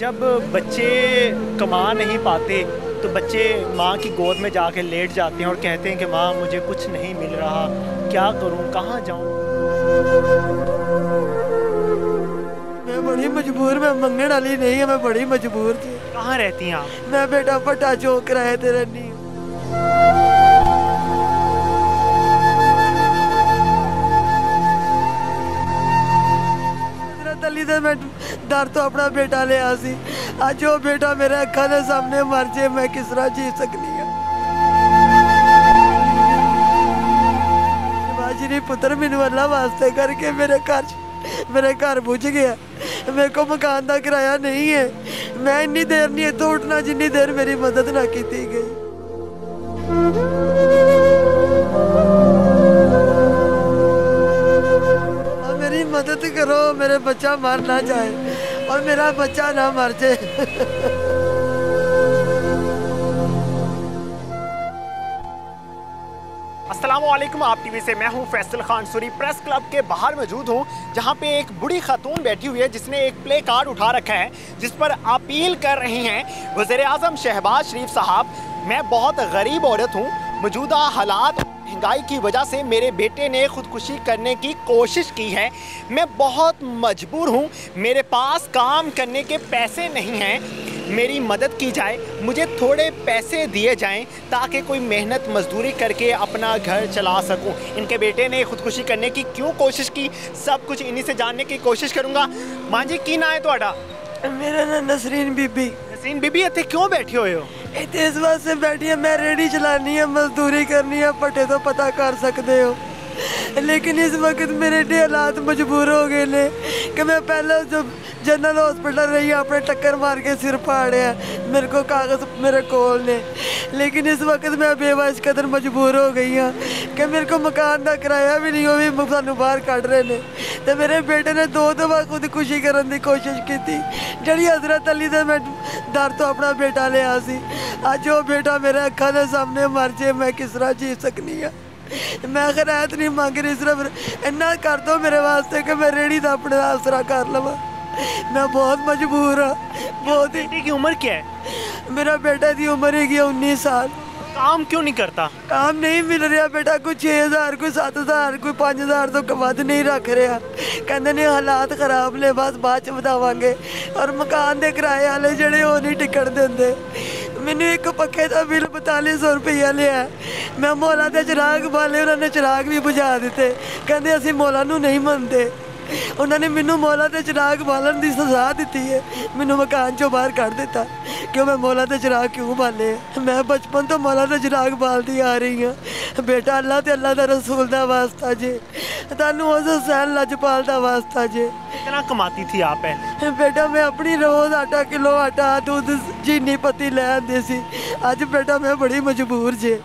जब बच्चे कमा नहीं पाते तो बच्चे माँ की गोद में जाके लेट जाते हैं और कहते हैं कि माँ मुझे कुछ नहीं मिल रहा, क्या करूँ, कहाँ जाऊँ। मैं बड़ी मजबूर, मैं मंगने वाली नहीं है, मैं बड़ी मजबूर थी। कहाँ रहती हैं आप? मैं बेटा भट्टा चौक किराए ते रहनी हूँ। तली से मैं डर तो अपना बेटा लिया सी, अज वो बेटा मेरे अखा के सामने मर जाए, मैं किस तरह जी सकनी है। शिवाजी पुत्र मैनू अल्लाह वास्ते करके मेरे घर बुझ गया। मेरे को मकान का किराया नहीं है। मैं इन्नी देर नहीं इतों उठना जिन्नी देर मेरी मदद ना की गई। मेरी मदद करो, मेरे बच्चा मर ना जाए और मेरा बच्चा ना मर जाए। अस्सलामुअलैकुम, आप टीवी से मैं हूं फैसल खान सूरी। प्रेस क्लब के बाहर मौजूद हूं जहां पे एक बूढ़ी खातून बैठी हुई है जिसने एक प्ले कार्ड उठा रखा है जिस पर अपील कर रही हैं वज़ीर आज़म शहबाज शरीफ साहब। मैं बहुत गरीब औरत हूं, मौजूदा हालात महंगाई की वजह से मेरे बेटे ने खुदकुशी करने की कोशिश की है। मैं बहुत मजबूर हूँ, मेरे पास काम करने के पैसे नहीं हैं, मेरी मदद की जाए, मुझे थोड़े पैसे दिए जाएं ताकि कोई मेहनत मजदूरी करके अपना घर चला सकूं। इनके बेटे ने खुदकुशी करने की क्यों कोशिश की, सब कुछ इन्हीं से जानने की कोशिश करूँगा। माँ जी की ना है थोड़ा? मेरा नाम नसरीन बीबी। नसरीन बीबी, इतने क्यों बैठे हुए हो? इतने इस वास्ते बैठी है, मैं रेडी चलानी है, मजदूरी करनी है, पट्टे तो पता कर सकते हो। लेकिन इस वक्त मेरे एडे हालात मजबूर हो गए ने कि मैं पहले जब जनरल हॉस्पिटल रही अपने टक्कर मार के सिर फाड़िया, मेरे को कागज मेरे कोल ने। लेकिन इस वक्त मैं बेवश कदर मजबूर हो गई हाँ कि मेरे को मकान का किराया भी नहीं, वो भी सानू बाहर कढ़ रहे ने। तो मेरे बेटे ने 2 दफा खुदकुशी करने की कोशिश की थी, जी हजरत अली से मैं डर तो अपना बेटा लिया सी। अज वो बेटा मेरे अखा के सामने मर जाए, मैं किस तरह जी सकनी है। मैं खैरायत नहीं मांग रही, सिर्फ इन्ना कर दो मेरे वास्ते कि मैं रेड़ी का अपने आसरा कर लवा। मैं बहुत मजबूर हाँ, बहुत ही। बेटे की उम्र क्या है? मेरा बेटा की उम्र है 19 साल। काम क्यों नहीं करता? काम नहीं मिल रहा बेटा, कोई 6000 कोई 7000 कोई 5000 तो वध नहीं रख रहा। कहते ने हालात खराब ने, बस बाद च बतावांगे। और मकान के किराए वाले जड़े वो नहीं टिकट देंगे। मैंने एक पक्खे का बिल 4200 रुपया लिया। मैं मौला के चिराग बाले, उन्होंने चिराग भी बुझा दिते, कहते असीं मौला नूं नहीं मनते। उन्होंने मैनू मौला के चिराग बालन की सजा दी है, मैनू मकान चो बाहर कढ़ दिता क्यों मैं मौला के चिराग क्यों बाले। मैं बचपन तो मौला के चिराग बालती आ रही हाँ। बेटा अल्लाह ते अल्लाह का रसूल का वास्ता जे, तुहानू उस हुसैन लजपाल का वास्ता जे। कितना कमाती थी आप? है बेटा मैं अपनी रोज़ 8 किलो आटा दूध चीनी पत्ती ले आती सी। अज बेटा मैं बड़ी मजबूर जे,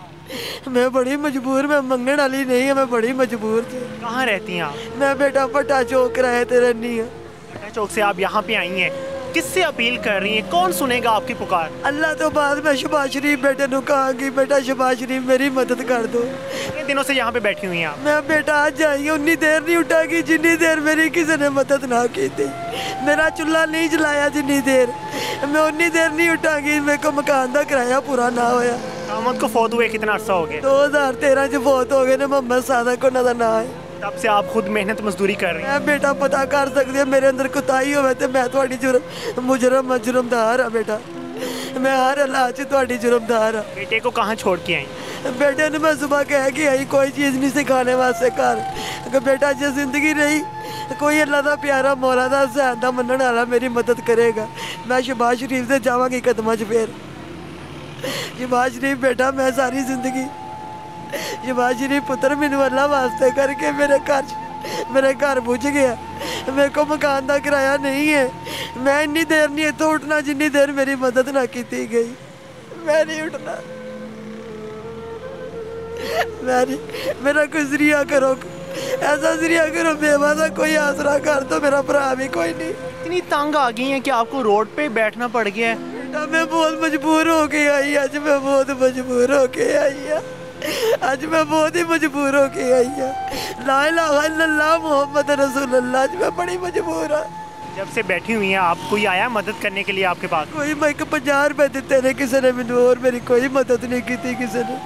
मैं बड़ी मजबूर, मैं मंगने वाली नहीं है, मैं बड़ी मजबूर थी। कहाँ रहती हैं आप? मैं बेटा भट्टा चौक किराए ते रहनी है। भट्टा चौक से आप यहाँ पे आई हैं, किससे अपील कर रही हैं? कौन सुनेगा आपकी पुकार? अल्लाह तो बाद में शहबाज शरीफ बेटे को कहांगी, बेटा शहबाज शरीफ मेरी मदद कर दो। कितने दिनों से यहाँ पे बैठी हुई हैं आप? मैं बेटा आज आई, उन्नी देर नहीं उठागी जिन्नी देर मेरी किसी ने मदद ना की थी। मेरा चूल्हा नहीं जलाया जिन्नी देर, मैं उन्नी देर नहीं उठागी मेरे को मकान का किराया पूरा ना होया। मोहम्मद को फौत हुए कितना अर्सा हो गया? 2013 च फौत हो गए ने। मोहम्मद सादक उन्हों का नाम है। तब से आप खुद मेहनत मजदूरी कर रही हैं? मैं बेटा पता कर सकती है, मेरे अंदर कुताही हो तो मैं थोड़ी जुर्मदार हाँ बेटा, मैं हर हालात च जुर्मदार हाँ। बेटे को कहाँ छोड़ के आई? बेटे ने मैं सुबह कह के आई कोई चीज़ नहीं सिखाने वास्ते घर, अगर बेटा जो जिंदगी रही कोई अल्लाह का प्यारा मौला का हुसैन का मनने वाला मेरी मदद करेगा। मैं शहबाज शरीफ से जावांगी कदमां च फिर। शहबाज शरीफ बेटा मैं सारी जिंदगी, शहबाज शरीफ पुत्र मैनू अल्लाह वास्ते करके मेरे घर बुझ गया। मेरे को मकान का किराया नहीं है। मैं इन्नी देर नहीं इतों उठना जिन्नी देर मेरी मदद ना की गई। मैं नहीं उठना, मेरा कोई जरिया करो, ऐसा जरिया करो, बेवा का कोई आसरा कर दो, मेरा भरा भी कोई नहीं। इतनी तंग आ गई है कि आपको रोड पे बैठना पड़ गया है? बेटा मैं बहुत मजबूर हो के आई, आज मैं बहुत मजबूर हो के आई है, आज मैं बहुत ही मजबूर हो के आई है। ला इलाहा इल्लल्लाह मोहम्मद रसूलुल्लाह, आज मैं बड़ी मजबूर हाँ। जब से बैठी हुई हैं आप, कोई आया मदद करने के लिए आपके पास? कोई मैं 50 रुपए दिते ने किसी ने मैनू, और मेरी कोई मदद नहीं की किसी ने।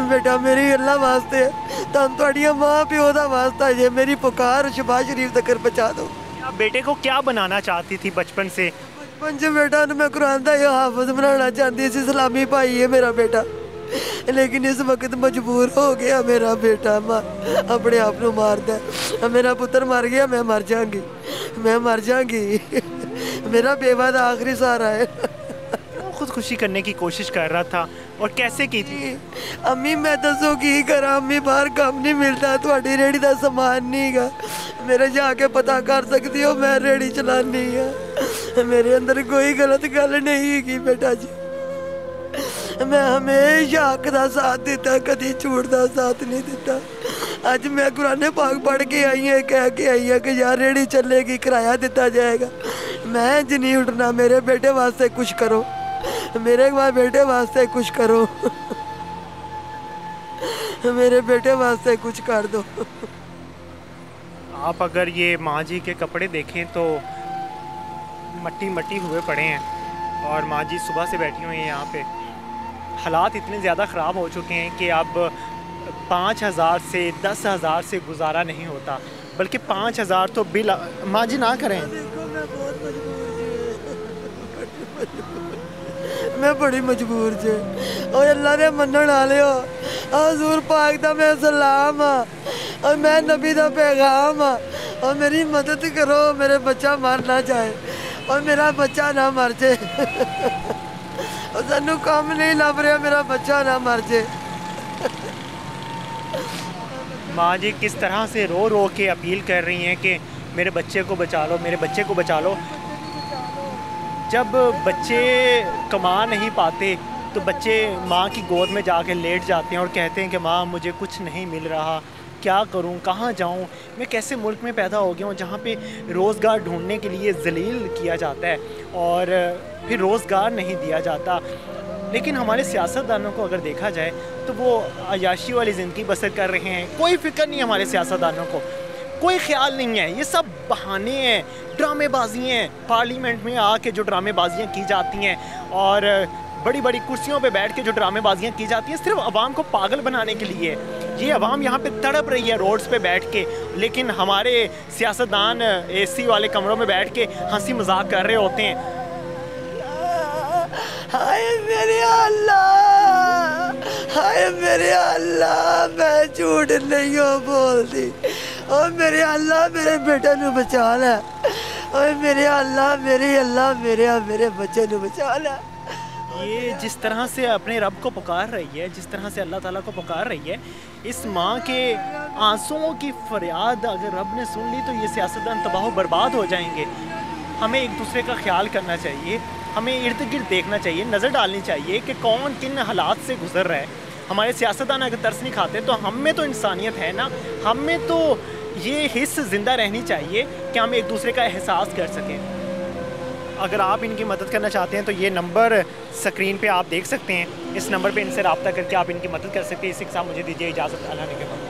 बेटा मेरी अल्लाह वास्ते तुम थोड़िया माँ प्यो का वास्ता जे मेरी पुकार शबाज शरीफ तक पहुँचा दो। आप बेटे को क्या बनाना चाहती थी बचपन से? बचपन से बेटा मैं कुरान का हाफिज बनाना चाहती थी, इस्लामी भाई है मेरा बेटा, लेकिन इस वक्त मजबूर हो गया मेरा बेटा अपने आप को मारदा। मेरा पुत्र मर गया, मैं मर जाऊंगी, मैं मर जाऊंगी। मेरा बेवा का आखिरी सहारा है। खुदकुशी करने की कोशिश कर रहा था, और कैसे की थी? अम्मी मैं दसो की करा, अम्मी बाहर काम नहीं मिलता, थोड़ी रेहड़ी का समान नहीं गा, मेरे जाके पता कर सकती हो, मैं रेहड़ी चलानी है, मेरे अंदर कोई गलत गल नहीं की बेटा जी। मैं हमेशा हक का साथ दिता, कभी झूठ का साथ नहीं दिता। अज मैं कुरान पाक पढ़ के आई है, कह के आई है कि यार रेहड़ी चलेगी, किराया दिता जाएगा। मैं अज नहीं उठना, मेरे बेटे वास्ते कुछ करो, मेरे बेटे वास्ते कुछ करो, मेरे बेटे वास्ते कुछ कर दो। आप अगर ये माँ जी के कपड़े देखें तो मट्टी मट्टी हुए पड़े हैं, और माँ जी सुबह से बैठी हुई हैं यहाँ पे। हालात इतने ज़्यादा ख़राब हो चुके हैं कि अब 5,000 से 10,000 से गुजारा नहीं होता, बल्कि 5,000 तो बिल। माँ जी ना करें, मैं बड़ी मजबूर जे, और अल्लाह ने मनण वाले हो, हजूर पाक दा मैं सलाम आ, और मैं नबी दा पैगाम आ, और मेरी मदद करो, मेरे बच्चा मर ना जाए, और मेरा बच्चा ना मर जाए। और सानू काम नहीं लभ रहा, मेरा बच्चा ना मर जाए। माँ जी किस तरह से रो रो के अपील कर रही हैं कि मेरे बच्चे को बचा लो, मेरे बच्चे को बचा लो। जब बच्चे कमा नहीं पाते तो बच्चे माँ की गोद में जाके लेट जाते हैं और कहते हैं कि माँ मुझे कुछ नहीं मिल रहा, क्या करूँ, कहाँ जाऊँ, मैं कैसे मुल्क में पैदा हो गया हूँ जहाँ पे रोज़गार ढूंढने के लिए जलील किया जाता है और फिर रोज़गार नहीं दिया जाता। लेकिन हमारे सियासतदानों को अगर देखा जाए तो वो अयाशी वाली ज़िंदगी बसर कर रहे हैं, कोई फ़िक्र नहीं हमारे सियासतदानों को, कोई ख्याल नहीं है, ये सब बहाने हैं, ड्रामेबाजी हैं। पार्लियामेंट में आके जो ड्रामेबाजियाँ की जाती हैं और बड़ी बड़ी कुर्सियों पे बैठ के जो ड्रामेबाजियाँ की जाती हैं सिर्फ आवाम को पागल बनाने के लिए। ये आवाम यहाँ पे तड़प रही है रोड्स पे बैठ के, लेकिन हमारे सियासतदान एसी वाले कमरों में बैठ के हंसी मजाक कर रहे होते हैं। हाय मेरे अल्लाह, हाय मेरे अल्लाह, मैं झूठ नहीं हो बोलती, और मेरे अल्लाह मेरे बेटे नू बचा लै, और मेरे अल्लाह मेरे बच्चे नू बचा लै। ये जिस तरह से अपने रब को पुकार रही है, जिस तरह से अल्लाह ताला को पुकार रही है, इस माँ के आंसुओं की फरियाद अगर रब ने सुन ली तो ये सियासतदान तबाह बर्बाद हो जाएंगे। हमें एक दूसरे का ख्याल करना चाहिए, हमें इर्द गिर्द देखना चाहिए, नज़र डालनी चाहिए कि कौन किन हालात से गुजर रहा है। हमारे सियासतदान अगर तरस नहीं खाते तो हम में तो इंसानियत है ना, हम में तो ये हिस्स ज़िंदा रहनी चाहिए कि हम एक दूसरे का एहसास कर सकें। अगर आप इनकी मदद करना चाहते हैं तो ये नंबर स्क्रीन पे आप देख सकते हैं, इस नंबर पे इनसे रब्ता करके आप इनकी मदद कर सकते हैं। इसी के साथ मुझे दीजिए इजाज़त, अल्लाह ने के बाद।